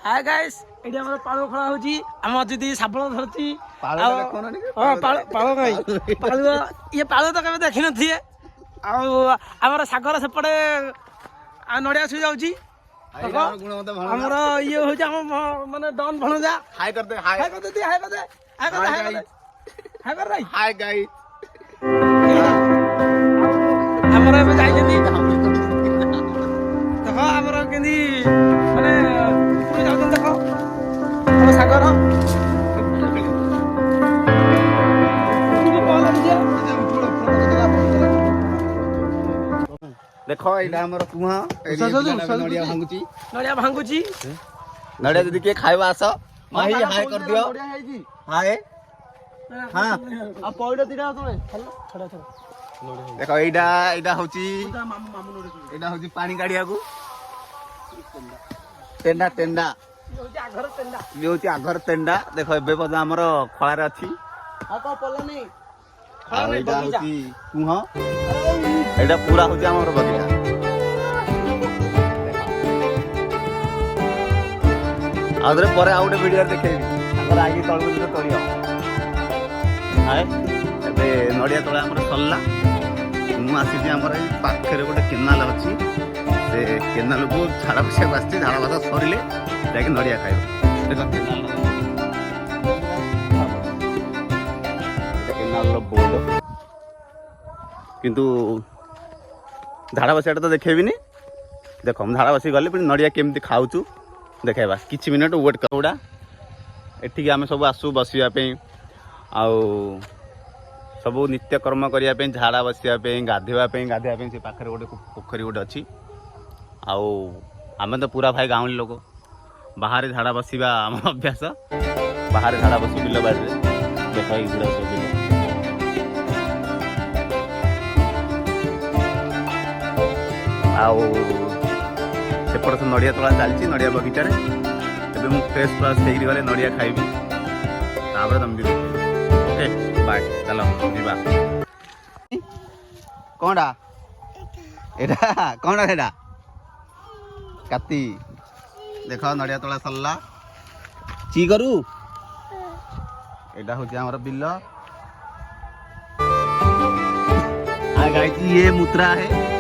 hi guys AD हमर पाळो खळा होची हम अजदी साबळ धरती पाळो देखो ना हां पाळो गाई पाळो ये पाळो तो केबे देखि नथि आ हमर सागर सेपडे आ नडिया सुई जाउची हमर ये होची हम माने डॉन भणजा हाय कर दे हाय कर दे हाय कर दे हाय कर दे हाय कर रे हाय गाइस हमर एबे जाई जदी देखो हमर केनी माने पुरो जाउछन देखो हम सागर देखो एटा हमर कुहा नडिया भांगुची नडिया जदी के खाइबा आस माही हाय कर दियो हाय हां आ पौडा दिरा तोळे छडा छडा देखो एटा होची एटा होची पानी गाड़िया को टेंडा टेंडा ये होची आघर टेंडा देखो एबे पद हमर खळारे अछि आ को पल्ला नहीं एटा होची कुहा एटा पूरा होची हमर बगिया आदरे परे आउटे वीडियो देखेबी हमर आगी तळगु तो तळियो हाय एबे नडिया तळे हमर सल्ला मु आसी हमर पाखरे गोटे केनाल अछि से केनाल को झाड़ा बसिया आछि झाड़ा बसा सरिले जाके नडिया खाइबो देखो केनाल केनाल रो बोर्ड किंतु झाड़ा बसियाटा तो देखेबिनी देखो हम झाड़ा बसी गले नडिया केमती खाउछु देखाइबा किछि मिनिट वेट करूडा एठिक आमे सब आसु बसिया पे आउ सब नित्य कर्म करिया पे झाड़ा बसिया पे गाधेवा पे से पाखरे गोटे पोखरी गोटे अछि आउ आमे तो पूरा भाई गाँवली लोक बाहर झाड़ा बसिबा आम अभ्यास बाहर झाड़ा बसु बिल बाड़ी देख गुड़ा सब बिल आउ सेपट से नडिया तोला चलती नडिया बगीचा एबे मु फ्रेश फ्रेश हेकि गले नडिया खाइबी तापर तुम भी ओके बाय चलो जीवा कोंडा एटा कोंडा एटा काती देखो नडिया तोला सल्ला ची करू एटा होची हमर बिल्लो आ गाइस ये मुत्रा है